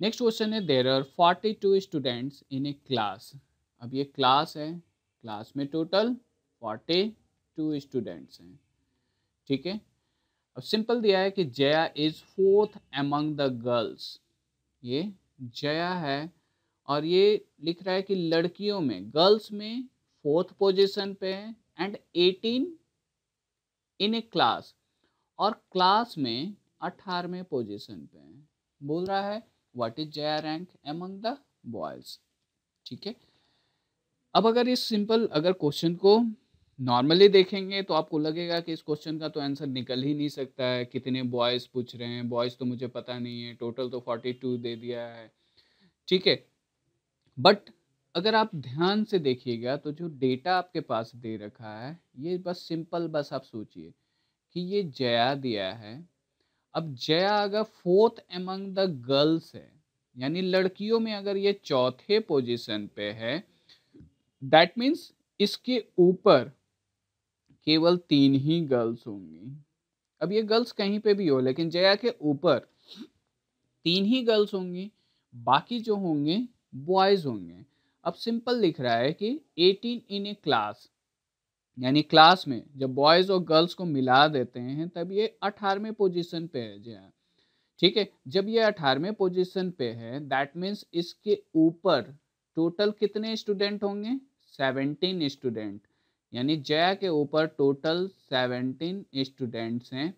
Next question है there are 42 students in a class. अब ये क्लास है, क्लास में टोटल 42 स्टूडेंट्स हैं, ठीक है। अब सिंपल दिया है कि Jaya is fourth among the girls. ये जया है और ये लिख रहा है कि लड़कियों में, गर्ल्स में फोर्थ पोजीशन पे है एंड 18 इन ए क्लास, और क्लास में 18वें पोजीशन पे है। बोल रहा है what is Jaya rank among the boys, ठीक है। अब अगर इस सिंपल अगर क्वेश्चन को नॉर्मली देखेंगे तो आपको लगेगा कि इस क्वेश्चन का तो आंसर निकल ही नहीं सकता है, कितने बॉयज़ पूछ रहे हैं, बॉयज़ तो मुझे पता नहीं है, टोटल तो 42 दे दिया है, ठीक है। बट अगर आप ध्यान से देखिएगा तो जो डेटा आपके पास दे रखा है, ये बस सिंपल बस आप सोचिए कि ये जया दिया है। अब जया अगर फोर्थ अमंग द गर्ल्स है, यानी लड़कियों में अगर ये चौथे पोजीशन पे है, दैट मीन्स इसके ऊपर केवल 3 ही गर्ल्स होंगी। अब ये गर्ल्स कहीं पे भी हो, लेकिन जया के ऊपर 3 ही गर्ल्स होंगी, बाकी जो होंगे बॉयज होंगे। अब सिंपल लिख रहा है कि 18 इन ए क्लास, यानी क्लास में जब बॉयज और गर्ल्स को मिला देते हैं तब ये 18वें पोजीशन पे है जया, ठीक है। जब ये 18वें पोजीशन पे है, दैट मीन्स इसके ऊपर टोटल कितने स्टूडेंट होंगे, 17 स्टूडेंट, यानी जया के ऊपर टोटल 17 स्टूडेंट्स हैं।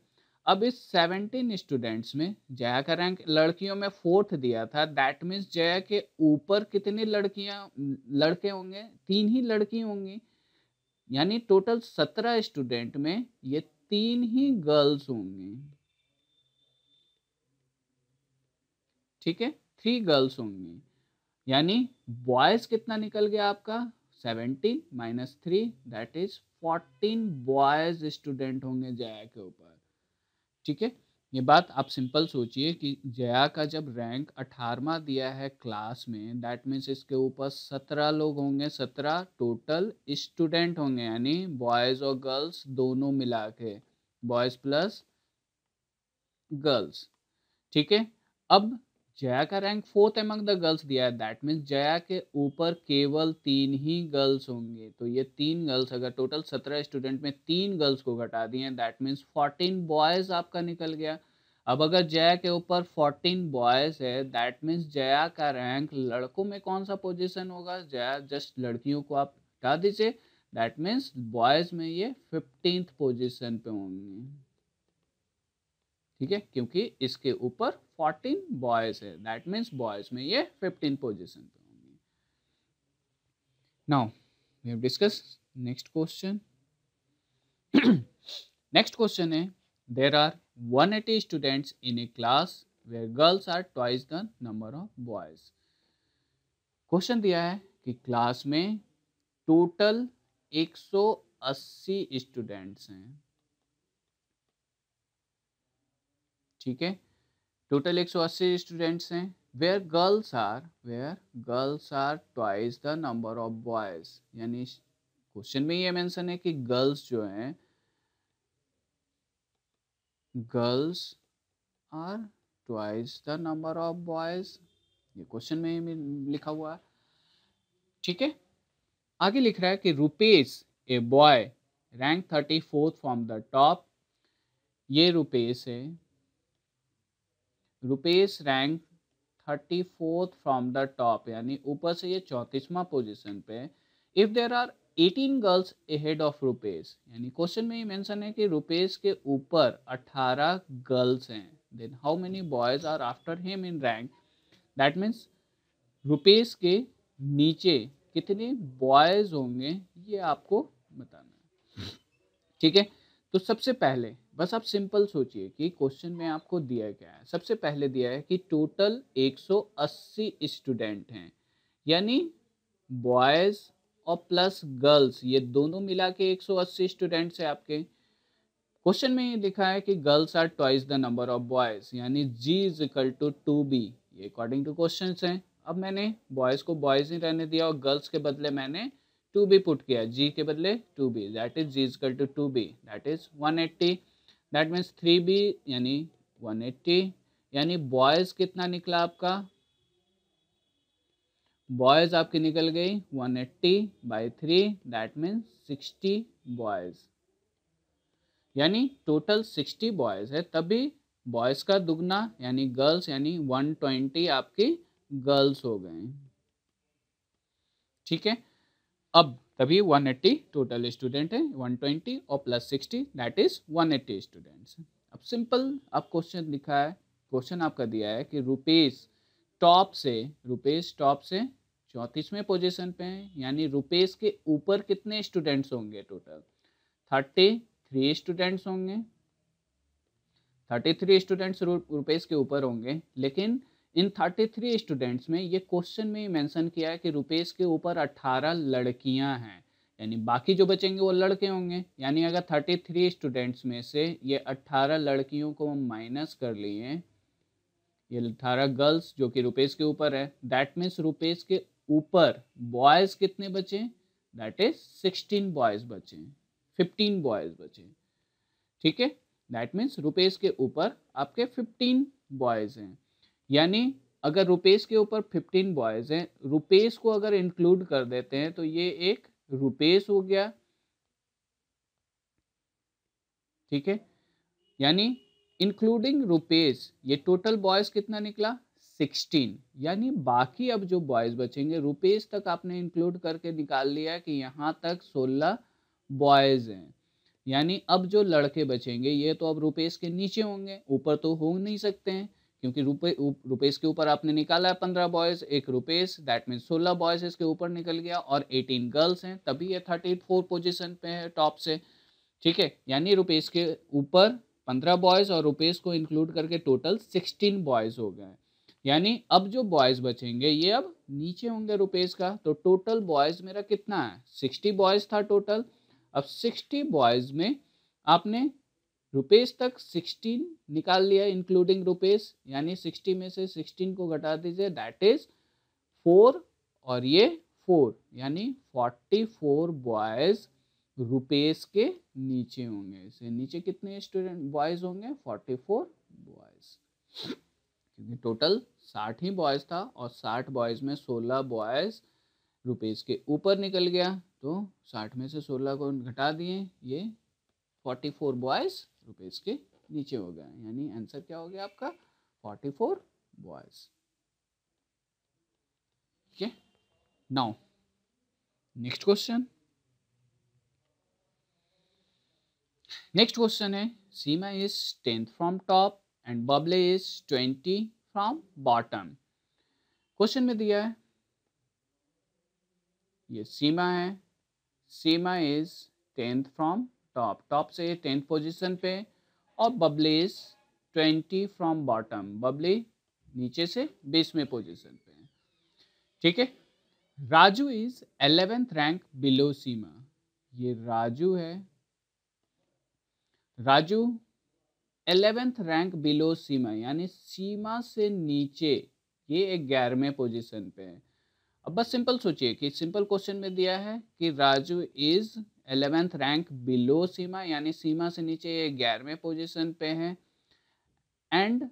अब इस 17 स्टूडेंट्स में जया का रैंक लड़कियों में फोर्थ दिया था, दैट मीन्स जया के ऊपर कितनी लड़के होंगे, 3 ही लड़की होंगी, यानी टोटल 17 स्टूडेंट में ये 3 ही गर्ल्स होंगी, ठीक है, 3 गर्ल्स होंगी। यानी बॉयज कितना निकल गया आपका, 17 minus 3 that is 14 boys student होंगे जया के ऊपर, ठीक है। ये बात आप सिंपल सोचिए कि जया का जब रैंक 18वां दिया है क्लास में, दैट मीन्स इसके ऊपर 17 लोग होंगे, 17 टोटल स्टूडेंट होंगे, यानी बॉयज और गर्ल्स दोनों मिला के, बॉयज प्लस गर्ल्स, ठीक है। अब जया का rank fourth among the girls दिया है, दैट मीन्स जया के ऊपर केवल 3 ही गर्ल्स होंगे, तो ये 3 गर्ल्स, अगर टोटल 17 स्टूडेंट में 3 गर्ल्स को घटा दिए, दैट मीन्स 14 बॉयज आपका निकल गया। अब अगर जया के ऊपर 14 बॉयज है, दैट मीन्स जया का रैंक लड़कों में कौन सा पोजीशन होगा, जया जस्ट लड़कियों को आप हटा दीजिए, दैट मीन्स बॉयज में ये 15th पोजीशन पे होंगे, ठीक है, क्योंकि इसके ऊपर 14 बॉयज है, दैट मीन्स बॉयज में ये 15 पोजीशन पे होंगे। Now we have discuss next question. Next question है there are 180 students in a class where girls are twice the number of boys. Question दिया है कि क्लास में टोटल 180 स्टूडेंट्स हैं, ठीक है, टोटल 180 स्टूडेंट्स हैं, where girls are twice the number of boys, यानी क्वेश्चन में ये मेंशन है कि गर्ल्स जो हैं, girls are twice the number of boys, ये क्वेश्चन में ही लिखा हुआ है, ठीक है। आगे लिख रहा है कि Rupesh a boy rank 34 from the top, ये रुपेश है, Rupesh rank 34th from the top, यानी ऊपर से ये 34वां पोजीशन पे है। If there are 18 girls ahead of Rupesh, यानी क्वेश्चन में ही मेंशन है कि रुपेश के ऊपर 18 गर्ल्स हैं, then how many boys are after him in rank, that means Rupesh के नीचे कितने बॉयज होंगे, ये आपको बताना है, ठीक है। तो सबसे पहले बस आप सिंपल सोचिए कि क्वेश्चन में आपको दिया क्या है। सबसे पहले दिया है कि टोटल 180 स्टूडेंट हैं, यानी बॉयज और प्लस गर्ल्स ये दोनों मिला के 180 स्टूडेंट्स है आपके। क्वेश्चन में ये लिखा है कि girls are twice the number of boys, यानी g is equal to 2b, ये अकॉर्डिंग टू क्वेश्चन है। अब मैंने बॉयज को बॉयज ही रहने दिया और गर्ल्स के बदले मैंने 2b पुट किया, g के बदले 2b, that is g is equal to 2b, that is 180, that means 3b यानी 180, यानी बॉयज कितना निकला आपका बॉयज़ आपकी निकल गई 180/3, दैट मीन्स 60 बॉयज़, यानी टोटल 60 बॉयज़ है, तभी बॉयज़ का दुगना यानी गर्ल्स, यानी 120 आपकी गर्ल्स हो गए। ठीक है, अब तभी 180 टोटल स्टूडेंट है, 120 और प्लस 60 दैट इज 180 स्टूडेंट्स। अब सिंपल आप क्वेश्चन लिखा है, क्वेश्चन आपका दिया है कि रुपेश टॉप से 34वें पोजीशन पे हैं, यानी रुपेश के ऊपर कितने स्टूडेंट्स होंगे, टोटल 33 स्टूडेंट्स होंगे, 33 स्टूडेंट्स रुपेश के ऊपर होंगे। लेकिन इन 33 स्टूडेंट्स में ये क्वेश्चन में ही मेंशन किया है कि रुपेश के ऊपर 18 लड़कियां हैं, यानी बाकी जो बचेंगे वो लड़के होंगे। यानी अगर 33 स्टूडेंट्स में से ये 18 लड़कियों को हम माइनस कर लिए, ये 18 गर्ल्स जो कि रुपेश के ऊपर है, दैट मीन्स रुपेश के ऊपर बॉयज कितने बचे, दैट इज 16 बॉयज बचे, 15 बॉयज बचे। ठीक है, दैट मीन्स रुपेश के ऊपर आपके 15 बॉयज हैं। यानी अगर रुपेश के ऊपर 15 बॉयज हैं, रुपेश को अगर इंक्लूड कर देते हैं तो ये एक रुपेश हो गया। ठीक है, यानी इंक्लूडिंग रुपेश ये टोटल बॉयज कितना निकला, 16। यानी बाकी अब जो बॉयज बचेंगे, रुपेश तक आपने इंक्लूड करके निकाल लिया कि यहाँ तक 16 बॉयज हैं। यानी अब जो लड़के बचेंगे ये तो अब रुपेश के नीचे होंगे, ऊपर तो हो नहीं सकते हैं, क्योंकि रुपेश के ऊपर आपने निकाला है 15 बॉयज, एक रुपेश, दैट मीन्स 16 बॉयज इसके ऊपर निकल गया और 18 गर्ल्स हैं, तभी ये 34 पोजीशन पे है टॉप से। ठीक है, यानी रुपेश के ऊपर 15 बॉयज और रुपेश को इंक्लूड करके टोटल 16 बॉयज हो गए। यानी अब जो बॉयज बचेंगे ये अब नीचे होंगे रुपेश का, तो टोटल बॉयज मेरा कितना है, 60 बॉयज था टोटल। अब 60 बॉयज में आपने रुपेश तक 16 निकाल लिया इंक्लूडिंग रुपेश, यानी 60 में से 16 को घटा दीजिए, दैट इज 4 और ये 4, यानी 44 बॉयज रुपेश के नीचे होंगे। इससे नीचे कितने स्टूडेंट बॉयज होंगे, 44 बॉयज, क्योंकि टोटल 60 ही बॉयज था और 60 बॉयज में 16 बॉयज रुपेश के ऊपर निकल गया, तो 60 में से 16 को घटा दिए, ये 44 बॉयज रुपेश के नीचे हो गया। यानी आंसर क्या हो गया आपका, 44 बॉयज। ठीक है, now next question. Next question है, Seema is 10th from top and Bable is 20 from bottom. Question में दिया है ये सीमा है, Seema is 10th from top, top से 10th पोजीशन पे, और Bable is 20 from bottom, Bable नीचे से 20वें पोजीशन पे है। ठीक है, Raju is 11th rank below Seema, ये राजू है, Raju 11th rank below Seema, यानी सीमा से नीचे ये 11वें पोजीशन पे है। अब बस सिंपल सोचिए कि सिंपल क्वेश्चन में दिया है कि Raju is 11th rank below Seema, यानी सीमा से नीचे ये 11वें पोजीशन पे है, and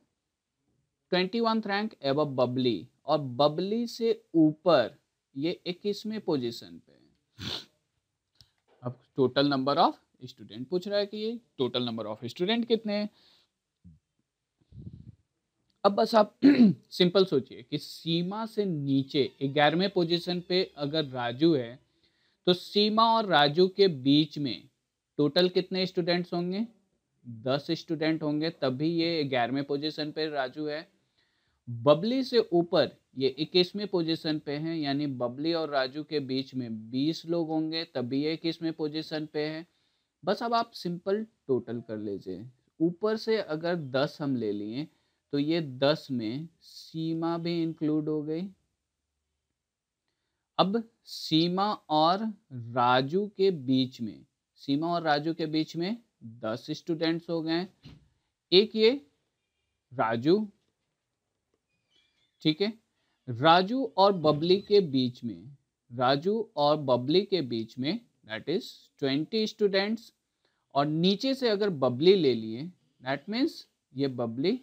21th rank above Babli, और बबली से ऊपर ये 21वें पोजीशन पे है। अब टोटल नंबर ऑफ स्टूडेंट पूछ रहा है कि ये टोटल नंबर ऑफ स्टूडेंट कितने हैं। अब बस आप सिंपल सोचिए कि सीमा से नीचे 11वें पोजीशन पे अगर राजू है, तो सीमा और राजू के बीच में टोटल कितने स्टूडेंट्स होंगे, 10 स्टूडेंट होंगे, तभी ये 11वें पोजीशन पे राजू है। बबली से ऊपर ये 21वें पोजीशन पे है, यानी बबली और राजू के बीच में 20 लोग होंगे, तभी ये 21वें पोजीशन पे है। बस अब आप सिंपल टोटल कर लीजिए, ऊपर से अगर 10 हम ले लिए तो ये 10 में सीमा भी इंक्लूड हो गई। अब सीमा और राजू के बीच में, सीमा और राजू के बीच में 10 स्टूडेंट्स हो गए, एक ये राजू, ठीक है, राजू और बबली के बीच में, राजू और बबली के बीच में दैट इज 20 स्टूडेंट्स, और नीचे से अगर बबली ले लिए दैट मीन्स ये बबली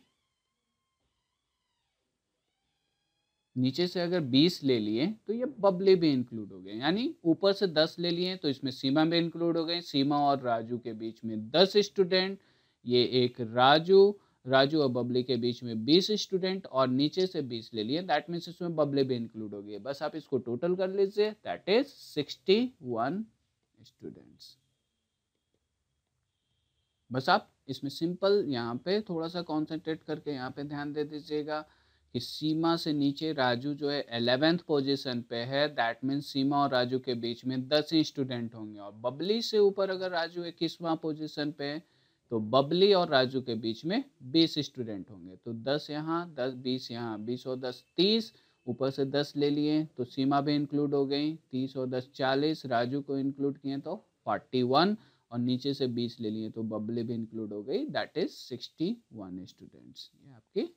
नीचे से अगर 20 ले लिए तो ये बबली भी इंक्लूड हो गए, यानी ऊपर से 10 ले लिए तो इसमें सीमा भी इंक्लूड हो गई। सीमा और राजू के बीच में 10 स्टूडेंट, ये एक राजू और बबली के बीच में 20 स्टूडेंट, और नीचे से 20 ले लिए, दैट मीन्स इसमें बबली भी इंक्लूड हो गई। बस आप इसको टोटल कर लीजिए, दैट इज 61 स्टूडेंट्स। बस आप इसमें सिंपल यहाँ पे थोड़ा सा कॉन्सेंट्रेट करके यहाँ पे ध्यान दे दीजिएगा कि सीमा से नीचे राजू जो है 11th पोजीशन पे है, दैट मीन्स सीमा और राजू के बीच में 10 ही स्टूडेंट होंगे। और बबली से ऊपर अगर राजू 21वां पोजीशन पे है तो बबली और राजू के बीच में 20 स्टूडेंट होंगे। तो 10 यहाँ, 10 20 यहाँ, 20 और 10 30, ऊपर से 10 ले लिए तो सीमा भी इंक्लूड हो गई, 30 और 10 40, राजू को इंक्लूड किए तो 41, और नीचे से 20 ले लिए तो बबली भी इंक्लूड हो गई, दैट इज 61 स्टूडेंट्स। ये आपकी